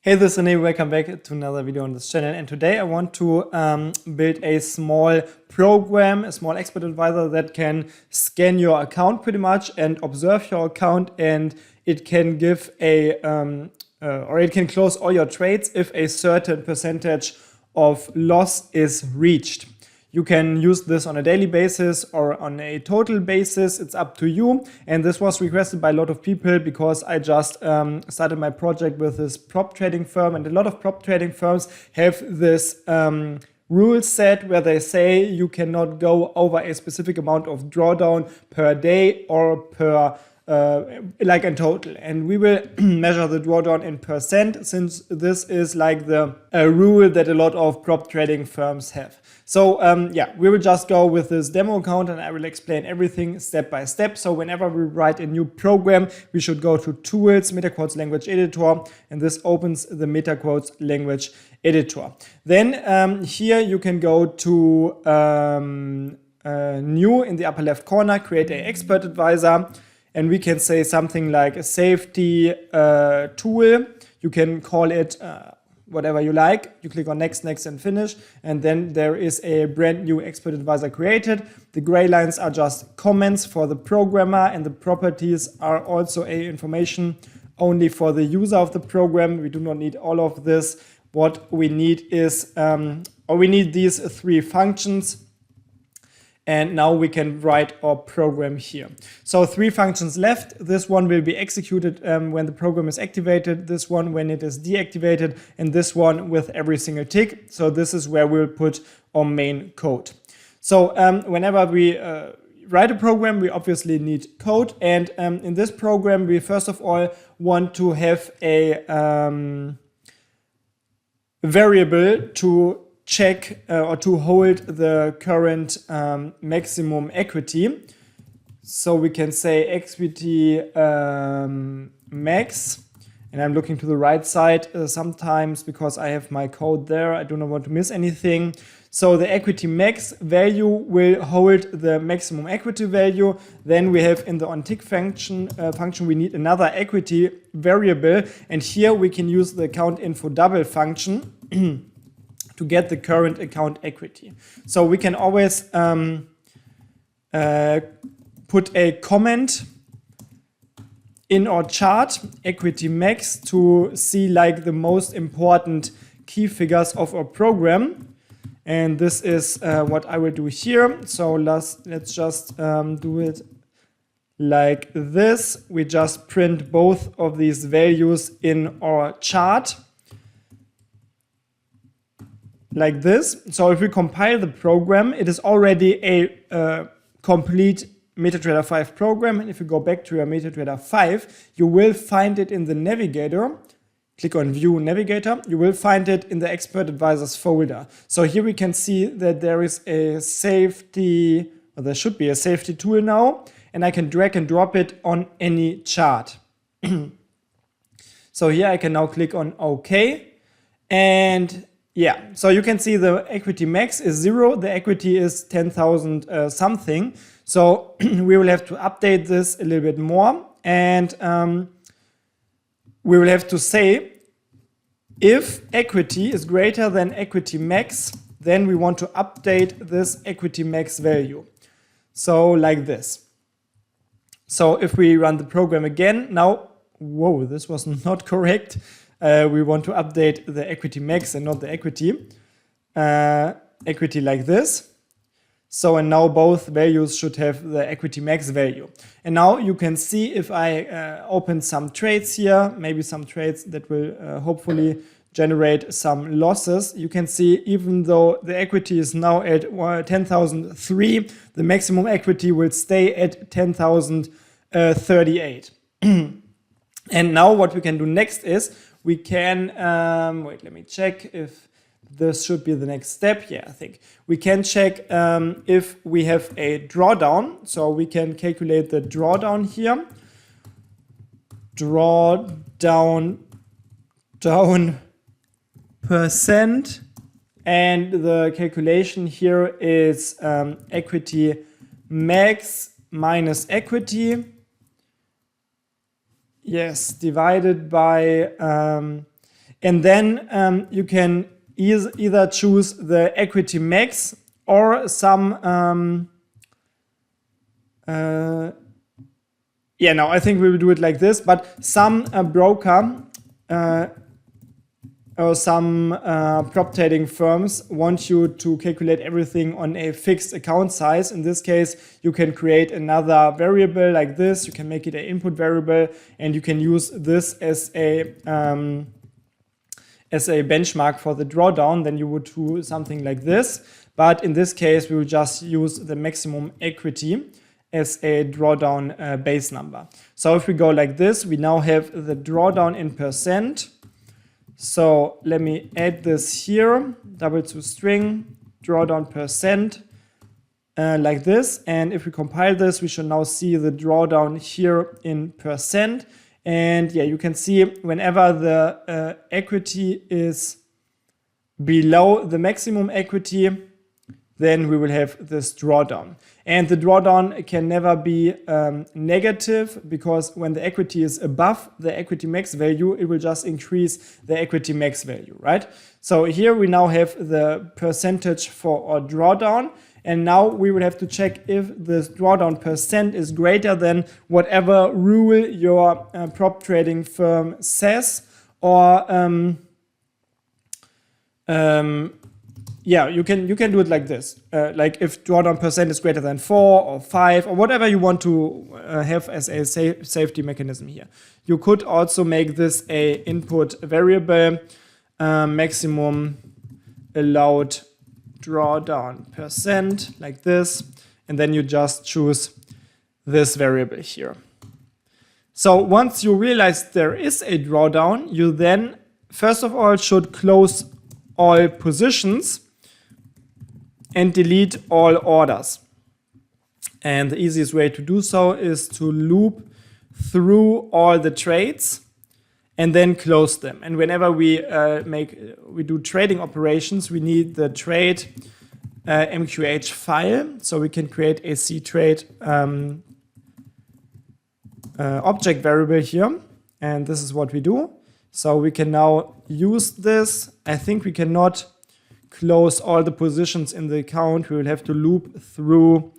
Hey, this is Rene, welcome back to another video on this channel, and today I want to build a small program, a small expert advisor that can scan your account pretty much and observe your account, and it can give a or it can close all your trades if a certain percentage of loss is reached. You can use this on a daily basis or on a total basis, it's up to you. And this was requested by a lot of people because I just started my project with this prop trading firm, and a lot of prop trading firms have this rule set where they say you cannot go over a specific amount of drawdown per day or per like in total, and we will measure the drawdown in percent, since this is like the rule that a lot of prop trading firms have. So yeah, we will just go with this demo account and I will explain everything step by step. So whenever we write a new program, we should go to Tools, MetaQuotes Language Editor, and this opens the MetaQuotes Language Editor. Then here you can go to New in the upper left corner, create an expert advisor. And we can say something like a safety tool. You can call it whatever you like. You click on next, next, and finish. And then there is a brand new expert advisor created. The gray lines are just comments for the programmer, and the properties are also a information only for the user of the program. We do not need all of this. What we need is, or we need these three functions. And now we can write our program here. So three functions left. This one will be executed when the program is activated, this one when it is deactivated, and this one with every single tick. So this is where we'll put our main code. So whenever we write a program, we obviously need code. And in this program, we first of all want to have a variable to check or to hold the current maximum equity. So we can say equity max, and I'm looking to the right side sometimes because I have my code there. I do not want to miss anything. So the equity max value will hold the maximum equity value. Then we have in the onTick function, we need another equity variable, and here we can use the account info double function to get the current account equity. So we can always put a comment in our chart, equity max, to see like the most important key figures of our program. And this is what I will do here. So let's just do it like this. We just print both of these values in our chart, like this. So if we compile the program, it is already a complete MetaTrader 5 program. And if you go back to your MetaTrader 5, you will find it in the navigator. Click on View Navigator. You will find it in the Expert Advisors folder. So here we can see that there is a safety, or there should be a safety tool now, and I can drag and drop it on any chart. So here I can now click on OK, and yeah, so you can see the equity max is 0, the equity is 10,000 something. So we will have to update this a little bit more, and we will have to say if equity is greater than equity max, then we want to update this equity max value. So like this. So if we run the program again, now, whoa, this was not correct. We want to update the equity max and not the equity. Equity like this. So, and now both values should have the equity max value. And now you can see if I open some trades here, maybe some trades that will hopefully generate some losses. You can see even though the equity is now at 10,003, the maximum equity will stay at 10,038. And now what we can do next is we can, wait, let me check if this should be the next step. Yeah, I think we can check if we have a drawdown. So we can calculate the drawdown here. Drawdown percent. And the calculation here is equity max minus equity. Yes, divided by And then you can either choose the equity max or some, no, I think we will do it like this, but some broker or some prop trading firms want you to calculate everything on a fixed account size. In this case, you can create another variable like this. You can make it an input variable, and you can use this as a benchmark for the drawdown. Then you would do something like this. But in this case, we will just use the maximum equity as a drawdown base number. So if we go like this, we now have the drawdown in percent. So let me add this here, double to string, drawdown percent, like this. And if we compile this, we should now see the drawdown here in percent. And yeah, you can see whenever the equity is below the maximum equity, then we will have this drawdown. And the drawdown can never be negative, because when the equity is above the equity max value, it will just increase the equity max value, right? So here we now have the percentage for our drawdown. And now we will have to check if this drawdown percent is greater than whatever rule your prop trading firm says, or yeah, you can do it like this. Like if drawdown percent is greater than 4 or 5 or whatever you want to have as a safety mechanism here. You could also make this a input variable, maximum allowed drawdown percent, like this, and then you just choose this variable here. So once you realize there is a drawdown, you then first of all should close all positions and delete all orders. And the easiest way to do so is to loop through all the trades and then close them. And whenever we do trading operations, we need the trade MQH file, so we can create a ctrade object variable here. And this is what we do. So we can now use this. I think we cannot close all the positions in the account. We will have to loop through.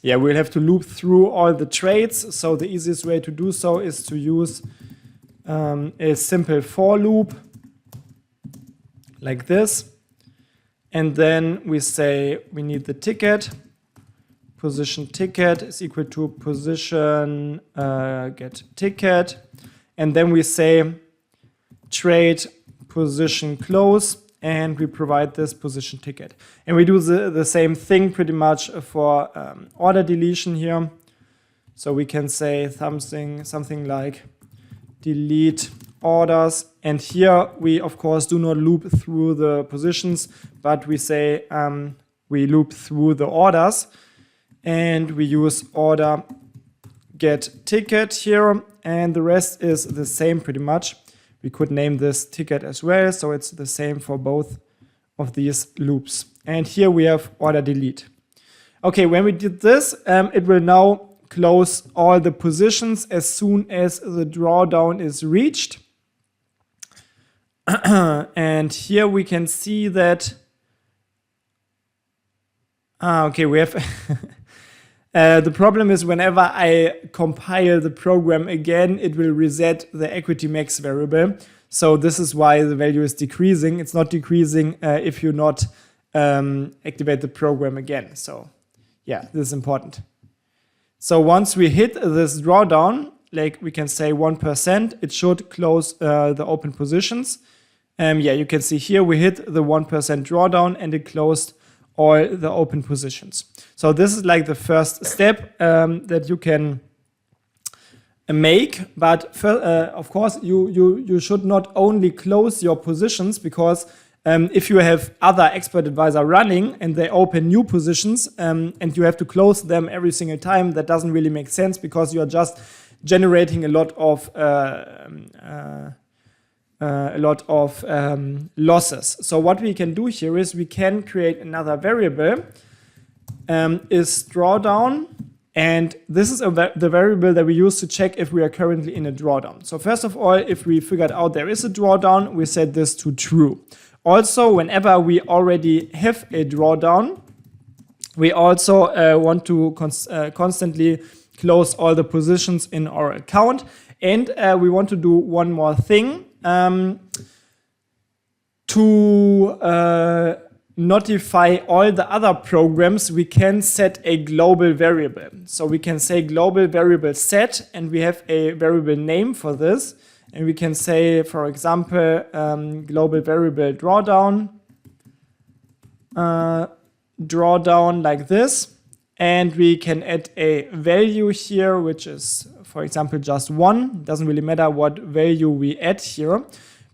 We'll have to loop through all the trades. So the easiest way to do so is to use a simple for loop like this. And then we say we need the ticket. Position ticket is equal to position get ticket. And then we say trade position close, and we provide this position ticket. And we do the same thing pretty much for order deletion here. So we can say something like delete orders. And here we, of course, do not loop through the positions, but we say we loop through the orders. And we use order get ticket here. And the rest is the same pretty much. We could name this ticket as well, so it's the same for both of these loops. And here we have order delete. Okay, when we did this, it will now close all the positions as soon as the drawdown is reached. And here we can see that, okay, we have the problem is whenever I compile the program again, it will reset the equity max variable. So this is why the value is decreasing. It's not decreasing if you not activate the program again. So yeah, this is important. So once we hit this drawdown, like we can say 1%, it should close the open positions. You can see here we hit the 1% drawdown and it closed all the open positions. So this is like the first step that you can make, but of course you should not only close your positions, because if you have other expert advisor running and they open new positions and you have to close them every single time, that doesn't really make sense, because you are just generating a lot of losses. So what we can do here is we can create another variable, is drawdown, And this is the variable that we use to check if we are currently in a drawdown. So first of all, if we figured out there is a drawdown, we set this to true. Also, whenever we already have a drawdown, we also want to constantly close all the positions in our account. And we want to do one more thing to notify all the other programs. We can set a global variable. So we can say global variable set, and we have a variable name for this. And we can say, for example, global variable drawdown, drawdown like this. And we can add a value here, which is, for example, just 1. Doesn't really matter what value we add here,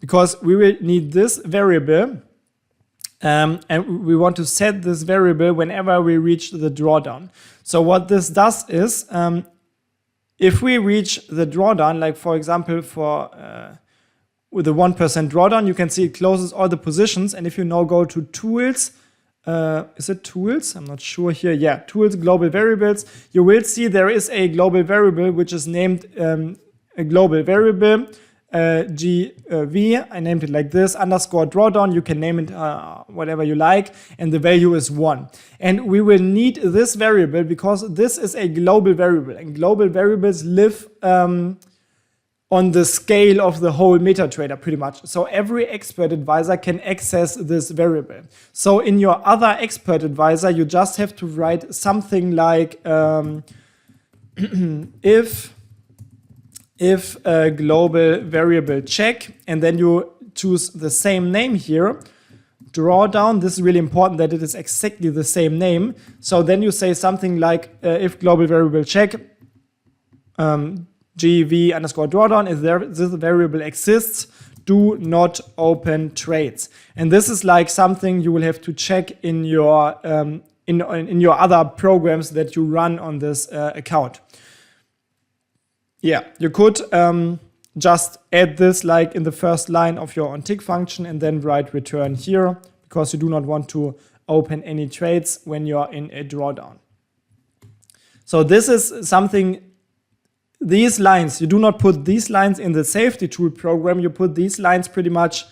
because we will need this variable. And we want to set this variable whenever we reach the drawdown. So what this does is, if we reach the drawdown, like for example, with the 1% drawdown, you can see it closes all the positions. And if you now go to tools, is it tools? I'm not sure here. Yeah, tools, global variables. You will see there is a global variable which is named a global variable. GV, I named it like this, underscore drawdown. You can name it whatever you like, and the value is 1. And we will need this variable because this is a global variable, and global variables live on the scale of the whole MetaTrader pretty much. So every expert advisor can access this variable. So in your other expert advisor, you just have to write something like if a global variable check, and then you choose the same name here, drawdown. This is really important that it is exactly the same name. So then you say something like if global variable check GV underscore drawdown, if this variable exists, do not open trades. And this is like something you will have to check in your in your other programs that you run on this account. Yeah, you could just add this like in the first line of your onTick function and then write return here, because you do not want to open any trades when you're in a drawdown. So this is something, these lines, you do not put these lines in the safety tool program, you put these lines pretty much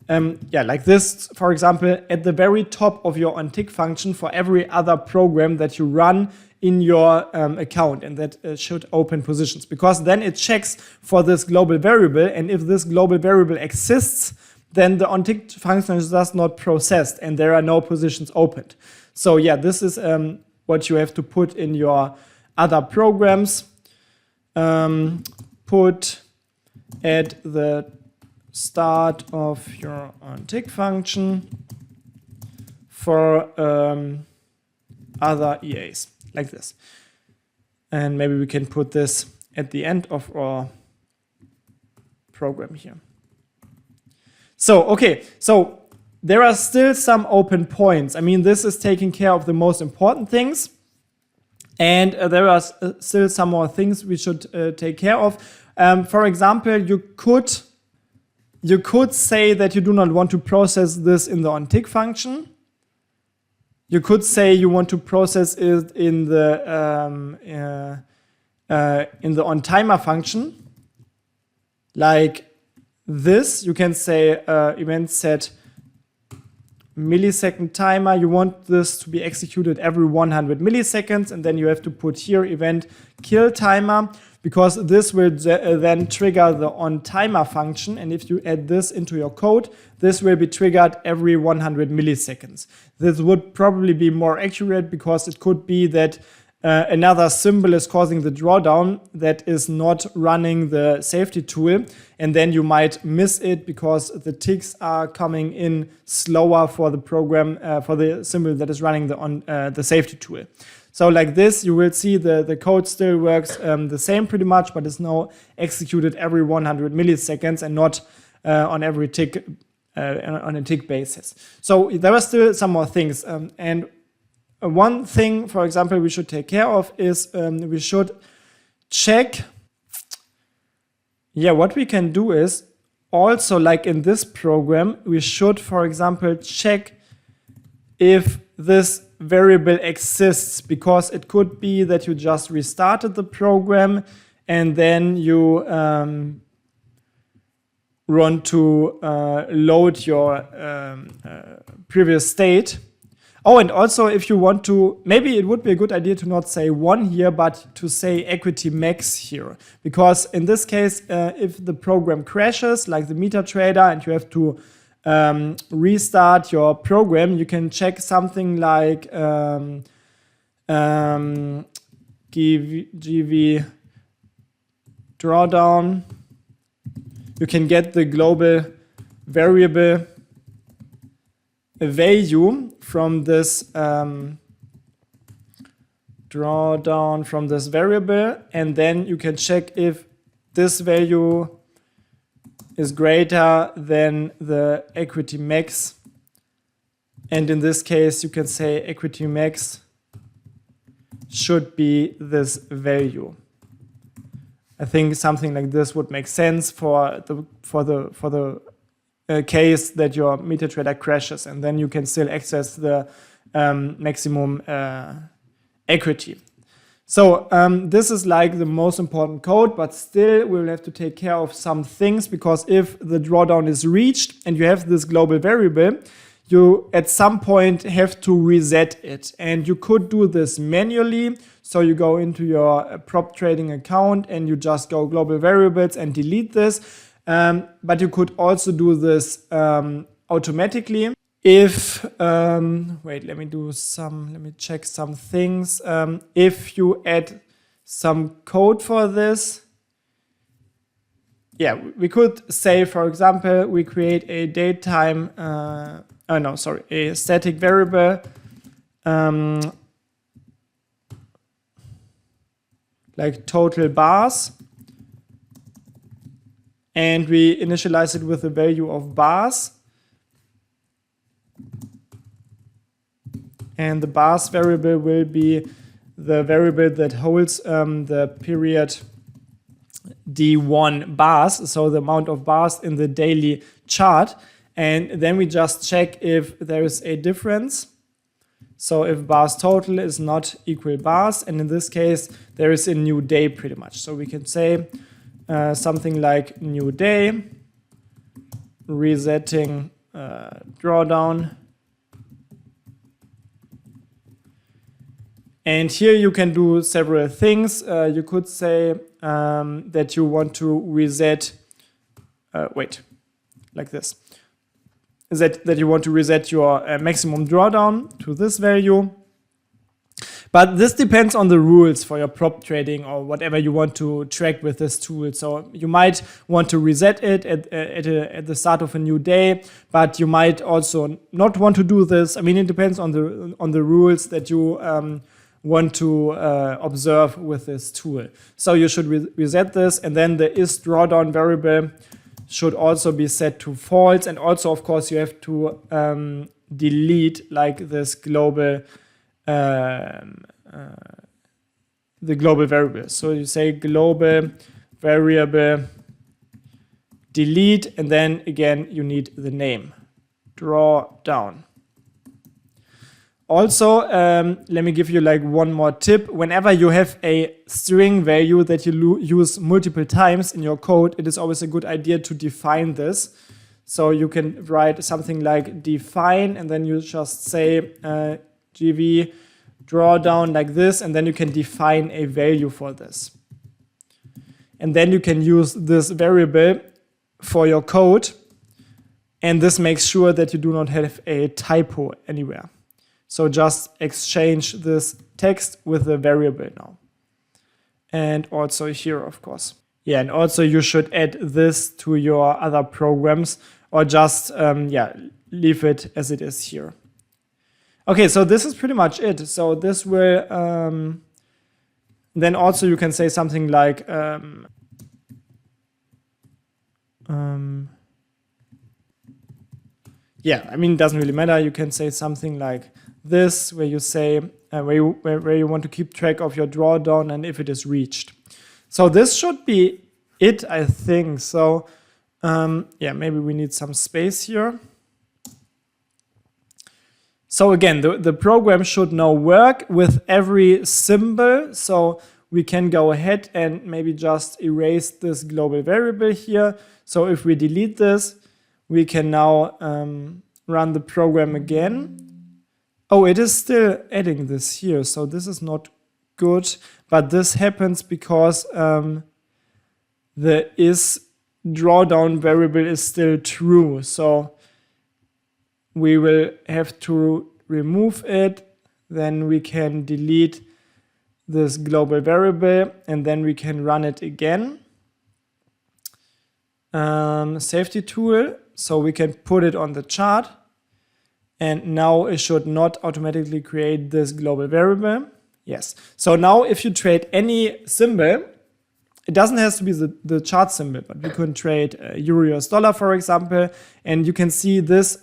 like this, for example, at the very top of your onTick function for every other program that you run in your account, and that should open positions, because then it checks for this global variable, and if this global variable exists, then the onTick function is thus not processed and there are no positions opened. So yeah, this is what you have to put in your other programs. Put at the start of your onTick function for other EAs, like this. And maybe we can put this at the end of our program here. So, okay, so there are still some open points. I mean, this is taking care of the most important things. And there are still some more things we should take care of. For example, you could say that you do not want to process this in the onTick function. You could say you want to process it in the onTimer function, like this. You can say event set millisecond timer. You want this to be executed every 100 milliseconds, and then you have to put here event kill timer, because this will then trigger the onTimer function, and if you add this into your code, this will be triggered every 100 milliseconds. This would probably be more accurate, because it could be that another symbol is causing the drawdown that is not running the safety tool, and then you might miss it because the ticks are coming in slower for the program, for the symbol that is running the safety tool. So like this, you will see the code still works the same pretty much, but it's now executed every 100 milliseconds and not on every tick, on a tick basis. So there are still some more things. And one thing, for example, we should take care of is we should check. Yeah, what we can do is also, like in this program, we should, for example, check if this variable exists, because it could be that you just restarted the program and then you want to load your previous state. Oh, and also if you want to, maybe it would be a good idea to not say 1 here, but to say equity max here. Because in this case, if the program crashes, like the MetaTrader, and you have to restart your program, you can check something like GV Drawdown. You can get the global variable value from this drawdown from this variable, and then you can check if this value is greater than the equity max. And in this case, you can say equity max should be this value. I think something like this would make sense for the case that your MetaTrader crashes, and then you can still access the maximum equity. So this is like the most important code, but still we'll have to take care of some things, because if the drawdown is reached and you have this global variable, you at some point have to reset it. And you could do this manually. So you go into your prop trading account and you just go global variables and delete this. But you could also do this automatically. If, wait, let me check some things. If you add some code for this, yeah, we could say, for example, we create a datetime, a static variable, like total bars, and we initialize it with the value of bars. And the bars variable will be the variable that holds the period D1 bars, so the amount of bars in the daily chart. And then we just check if there is a difference. So if bars total is not equal bars, and in this case, there is a new day pretty much. So we can say something like new day, resetting drawdown. And here you can do several things. You could say that you want to reset, like this. That you want to reset your maximum drawdown to this value. But this depends on the rules for your prop trading or whatever you want to track with this tool. So you might want to reset it at the start of a new day, but you might also not want to do this. I mean, it depends on the rules that you want to observe with this tool. So you should reset this, and then the is drawdown variable should also be set to false. And also, of course, you have to delete like this global the global variable. So you say global variable delete, and then again you need the name drawdown. Also, let me give you like one more tip. Whenever you have a string value that you use multiple times in your code, it is always a good idea to define this. So you can write something like define, and then you just say GV drawdown like this, and then you can define a value for this. And then you can use this variable for your code, and this makes sure that you do not have a typo anywhere. So just exchange this text with the variable now. And also here, of course. Yeah, and also you should add this to your other programs, or just leave it as it is here. Okay, so this is pretty much it. So this will, then also you can say something like, yeah, I mean, it doesn't really matter. You can say something like this, where you say, where you want to keep track of your drawdown and if it is reached. So this should be it, I think. So yeah, maybe we need some space here. So again, the program should now work with every symbol. So we can go ahead and maybe just erase this global variable here. So if we delete this, we can now run the program again. Oh, it is still adding this here. So this is not good, but this happens because the is drawdown variable is still true. So we will have to remove it. Then we can delete this global variable and then we can run it again. Safety tool. So we can put it on the chart. And now it should not automatically create this global variable. Yes. So now if you trade any symbol, it doesn't have to be the chart symbol, but we can trade Euro US dollar, for example, and you can see this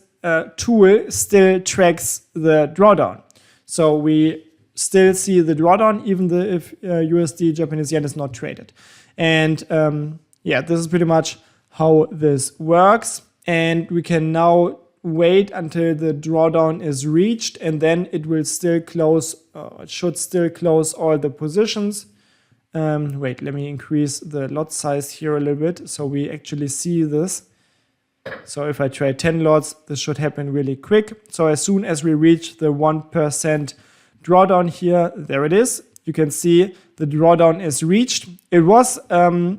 tool still tracks the drawdown. So we still see the drawdown even if USD Japanese yen is not traded. And yeah, this is pretty much how this works. And we can now wait until the drawdown is reached, and then it will still close, it should still close all the positions. Wait, let me increase the lot size here a little bit so we actually see this. So if I trade 10 lots, this should happen really quick. So as soon as we reach the 1% drawdown here, there it is. You can see the drawdown is reached. It was a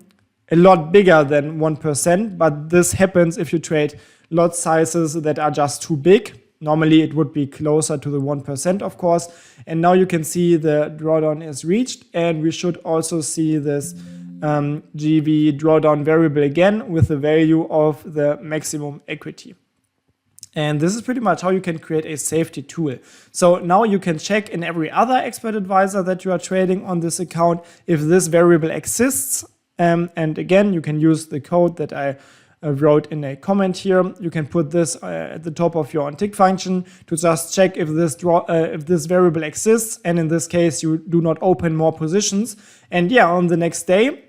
lot bigger than 1%, but this happens if you trade lot sizes that are just too big. Normally it would be closer to the 1%, of course. And now you can see the drawdown is reached, and we should also see this GV drawdown variable again with the value of the maximum equity. And this is pretty much how you can create a safety tool. So now you can check in every other expert advisor that you are trading on this account if this variable exists. And again, you can use the code that I wrote in a comment here. You can put this at the top of your on-tick function to just check if this variable exists. And in this case, you do not open more positions. And yeah, on the next day,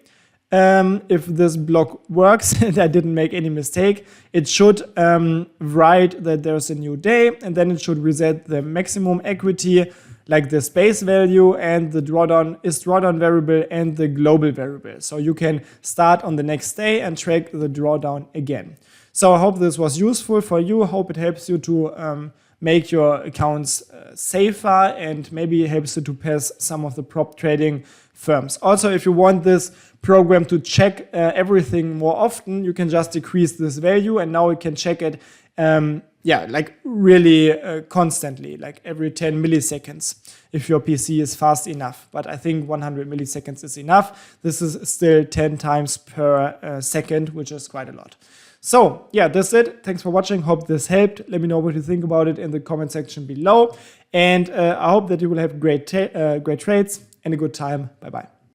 if this block works and I didn't make any mistake, it should write that there's a new day, and then it should reset the maximum equity, like the space value and the drawdown variable and the global variable. So you can start on the next day and track the drawdown again. So I hope this was useful for you. I hope it helps you to make your accounts safer and maybe helps you to pass some of the prop trading firms. Also, if you want this program to check everything more often, you can just decrease this value, and now it can check it yeah, like really constantly, like every 10 milliseconds if your PC is fast enough. But I think 100 milliseconds is enough. This is still 10 times per second, which is quite a lot. So yeah, that's it. Thanks for watching. Hope this helped. Let me know what you think about it in the comment section below. And I hope that you will have great trades and a good time. Bye-bye.